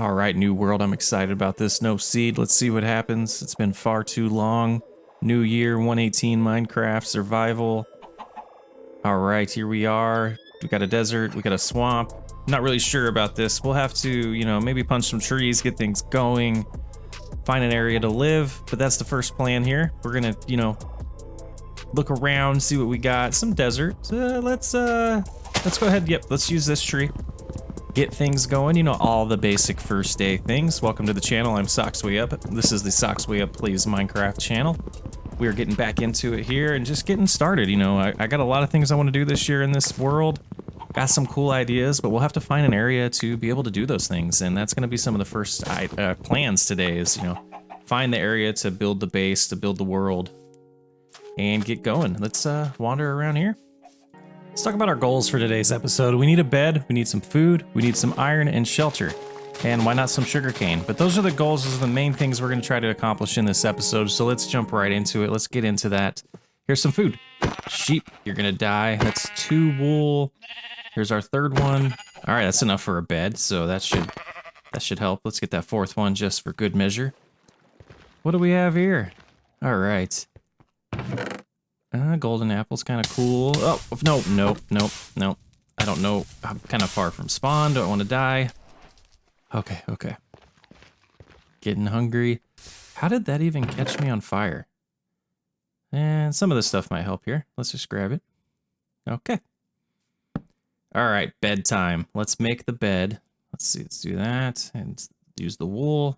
All right, new world. I'm excited about this. No seed. Let's see what happens. It's been far too long. New year, 118 Minecraft survival. All right, here we are. We got a desert. We got a swamp. Not really sure about this. We'll have to, maybe punch some trees, get things going, find an area to live. But that's the first plan here. We're gonna, look around, see what we got. Some desert. Let's go ahead. Yep, let's use this tree. Get things going, all the basic first day things. Welcome to the channel. I'm Sockswayup. This is the Sockswayup Plays Minecraft channel. We are getting back into it here and just getting started. I got a lot of things I want to do this year in this world. Got some cool ideas, but we'll have to find an area to be able to do those things. And that's going to be some of the first plans today is, find the area to build the base, to build the world, and get going. Let's wander around here. Let's talk about our goals for today's episode. We need a bed, we need some food, we need some iron and shelter. And why not some sugarcane? But those are the goals, those are the main things we're gonna try to accomplish in this episode. So let's jump right into it. Let's get into that. Here's some food. Sheep, you're gonna die. That's 2 wool. Here's our 3rd one. All right, that's enough for a bed, so that should help. Let's get that 4th one just for good measure. What do we have here? All right. Golden apple's kind of cool. Oh, nope. I don't know. I'm kind of far from spawn. Don't want to die. Okay. Getting hungry. How did that even catch me on fire? And some of this stuff might help here. Let's just grab it. Okay. All right, bedtime. Let's make the bed. Let's see, let's do that. And use the wool.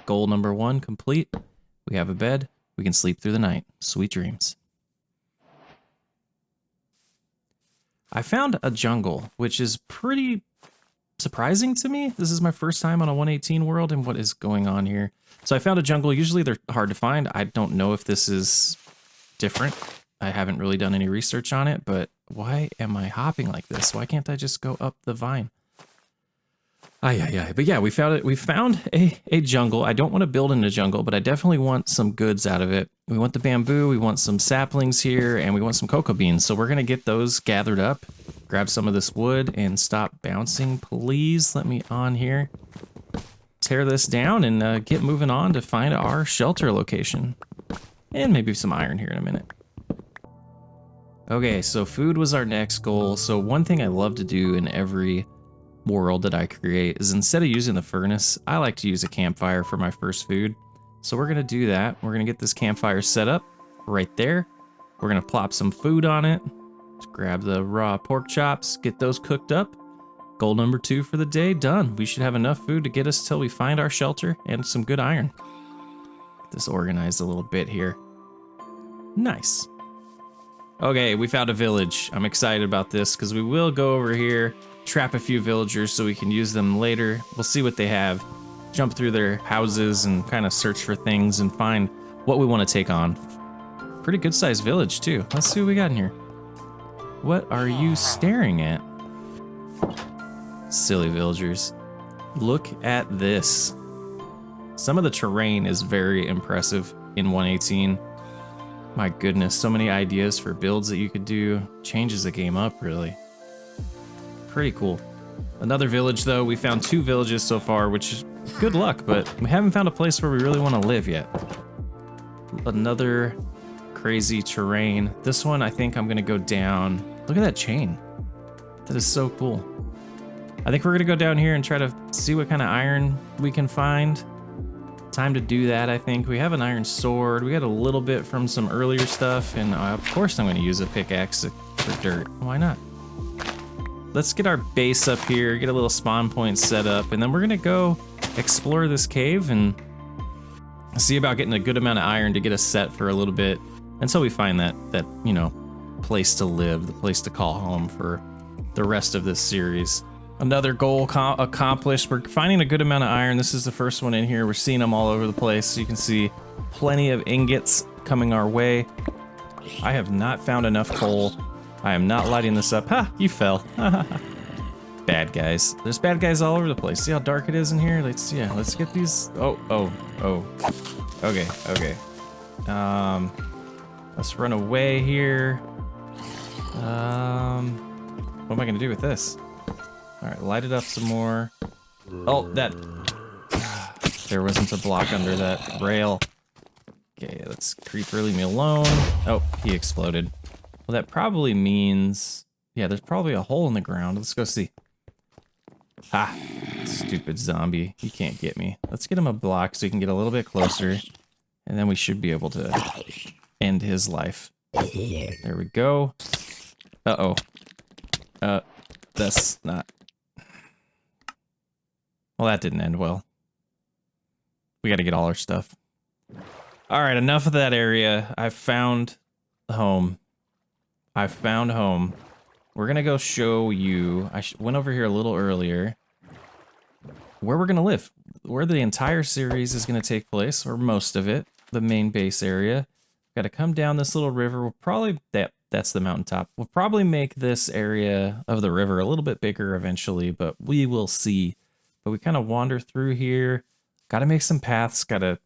Goal number 1 complete. We have a bed. We can sleep through the night. Sweet dreams. I found a jungle, which is pretty surprising to me. This is my first time on a 118 world and what is going on here. So I found a jungle. Usually they're hard to find. I don't know if this is different. I haven't really done any research on it, but why am I hopping like this? Why can't I just go up the vine? But yeah, we found it. We found a jungle. I don't want to build in a jungle, but I definitely want some goods out of it. We want the bamboo, we want some saplings here, and we want some cocoa beans. So we're going to get those gathered up, grab some of this wood, and stop bouncing. Please let me on here. Tear this down and get moving on to find our shelter location. And maybe some iron here in a minute. Okay, so food was our next goal. So one thing I love to do in every world that I create is instead of using the furnace, I like to use a campfire for my first food. So we're gonna do that. We're gonna get this campfire set up right there. We're gonna plop some food on it. Just grab the raw pork chops, get those cooked up. Goal number 2 for the day, done. We should have enough food to get us till we find our shelter and some good iron. Get this organized a little bit here. Nice. Okay, we found a village. I'm excited about this because we will go over here, trap a few villagers so we can use them later. We'll see what they have. Jump through their houses and kind of search for things and find what we want to take on. Pretty good sized village too. Let's see what we got in here. What are you staring at? Silly villagers. Look at this. Some of the terrain is very impressive in 118. My goodness, so many ideas for builds that you could do. Changes the game up, really. Pretty cool. Another village, though. We found 2 villages so far, which is good luck, but we haven't found a place where we really want to live yet. Another crazy terrain. This one, I think I'm going to go down. Look at that chain. That is so cool. I think we're going to go down here and try to see what kind of iron we can find. Time to do that, I think. We have an iron sword. We got a little bit from some earlier stuff, and of course I'm going to use a pickaxe for dirt. Why not? Let's get our base up here, get a little spawn point set up, and then we're going to go explore this cave and see about getting a good amount of iron to get us set for a little bit until we find that place to live, the place to call home for the rest of this series. Another goal accomplished. We're finding a good amount of iron. This is the first one in here. We're seeing them all over the place. So you can see plenty of ingots coming our way. I have not found enough coal. I am not lighting this up. Ha! You fell. Bad guys. There's bad guys all over the place. See how dark it is in here? Let's get these. Oh. Okay. Let's run away here. What am I gonna do with this? All right, light it up some more. Oh, that... There wasn't a block under that rail. Okay, let's creeper leave me alone. Oh, he exploded. Well, that probably means... Yeah, there's probably a hole in the ground. Let's go see. Ah, stupid zombie. You can't get me. Let's get him a block so he can get a little bit closer. And then we should be able to end his life. There we go. Uh-oh. That's not... Well, that didn't end well. We gotta get all our stuff. Alright, enough of that area. I found home. I found home. We're gonna go show you... I went over here a little earlier. Where we're gonna live. Where the entire series is gonna take place, or most of it. The main base area. Gotta come down this little river. We'll probably... That's the mountaintop. We'll probably make this area of the river a little bit bigger eventually, but we will see. But we kind of wander through here. Gotta make some paths. Got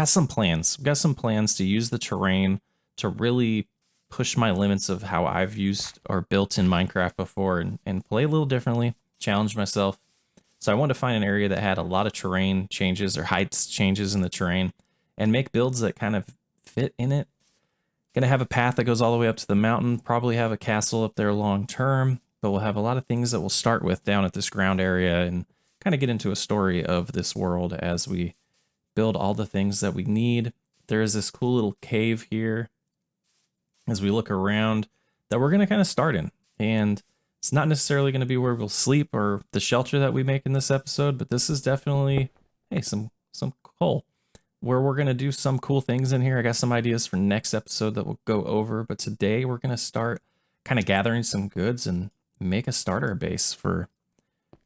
some plans. Got some plans to use the terrain to really push my limits of how I've used or built in Minecraft before and play a little differently, challenge myself. So I wanted to find an area that had a lot of terrain changes or heights changes in the terrain and make builds that kind of fit in it. Gonna have a path that goes all the way up to the mountain, probably have a castle up there long term, but we'll have a lot of things that we'll start with down at this ground area and kind of get into a story of this world as we build all the things that we need. There is this cool little cave here as we look around that we're going to kind of start in. And it's not necessarily going to be where we'll sleep or the shelter that we make in this episode, but this is definitely, hey, some coal where we're going to do some cool things in here. I got some ideas for next episode that we'll go over, but today we're going to start kind of gathering some goods and make a starter base for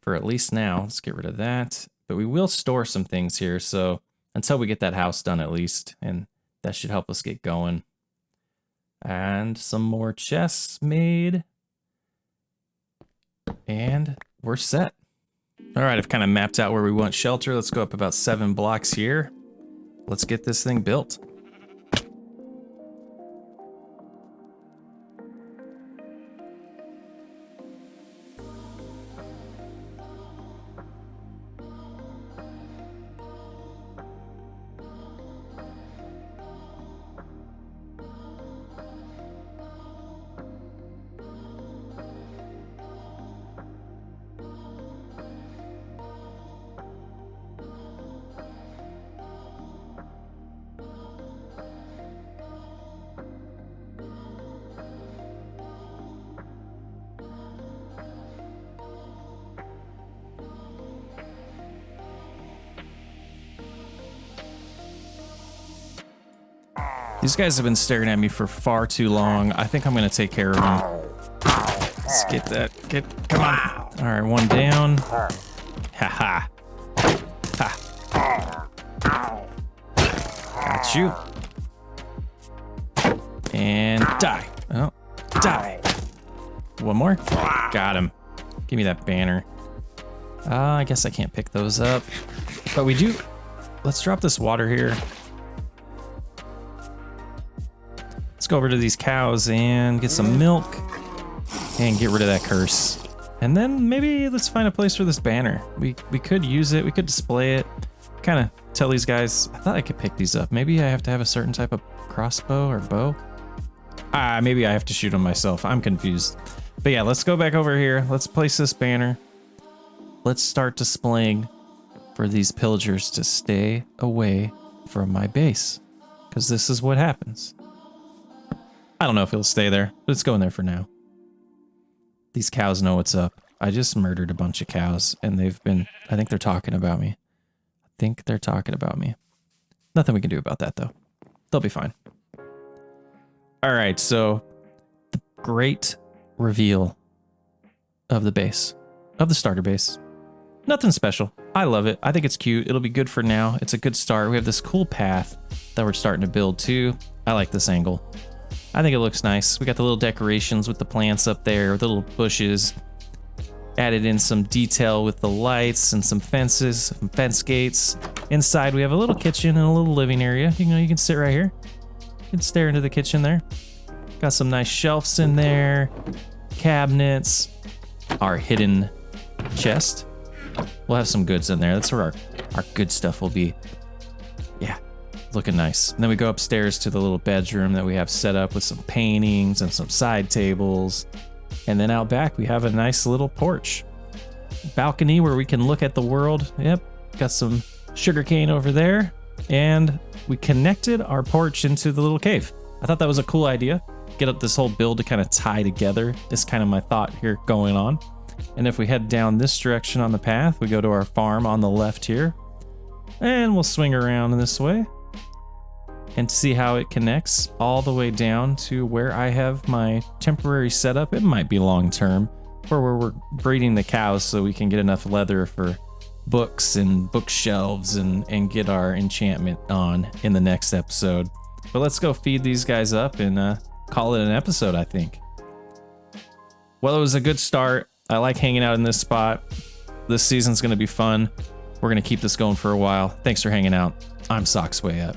at least now. Let's get rid of that. But we will store some things here, so until we get that house done at least, and that should help us get going. And some more chests made. And we're set. All right, I've kind of mapped out where we want shelter. Let's go up about 7 blocks here. Let's get this thing built. These guys have been staring at me for far too long. I think I'm gonna take care of them. Let's get that. Come on. All right, one down. Ha ha. Ha. Got you. And die. Oh, die. One more. Got him. Give me that banner. I guess I can't pick those up, but we do. Let's drop this water here. Let's go over to these cows and get some milk and get rid of that curse. And then maybe let's find a place for this banner. We could use it. We could display it. Kind of tell these guys. I thought I could pick these up. Maybe I have to have a certain type of crossbow or bow. Maybe I have to shoot them myself. I'm confused. But yeah, let's go back over here. Let's place this banner. Let's start displaying for these pillagers to stay away from my base, because this is what happens. I don't know if he'll stay there, but it's going there for now. These cows know what's up. I just murdered a bunch of cows, and I think they're talking about me. Nothing we can do about that, though. They'll be fine. All right, so the great reveal of the base, of the starter base. Nothing special. I love it. I think it's cute. It'll be good for now. It's a good start. We have this cool path that we're starting to build, too. I like this angle. I think it looks nice. We got the little decorations with the plants up there, the little bushes. Added in some detail with the lights and some fences, some fence gates. Inside we have a little kitchen and a little living area. You can sit right here. You can stare into the kitchen there. Got some nice shelves in there, cabinets, our hidden chest. We'll have some goods in there. That's where our good stuff will be. Yeah, looking nice. And then we go upstairs to the little bedroom that we have set up with some paintings and some side tables. And then out back, we have a nice little porch. Balcony where we can look at the world. Yep, got some sugarcane over there. And we connected our porch into the little cave. I thought that was a cool idea. Get up this whole build to kind of tie together. Is kind of my thought here going on. And if we head down this direction on the path, we go to our farm on the left here. And we'll swing around this way and see how it connects all the way down to where I have my temporary setup. It might be long term, for where we're breeding the cows so we can get enough leather for books and bookshelves and get our enchantment on in the next episode. But let's go feed these guys up and call it an episode, I think. Well, it was a good start. I like hanging out in this spot. This season's going to be fun. We're going to keep this going for a while. Thanks for hanging out. I'm Socksway Up.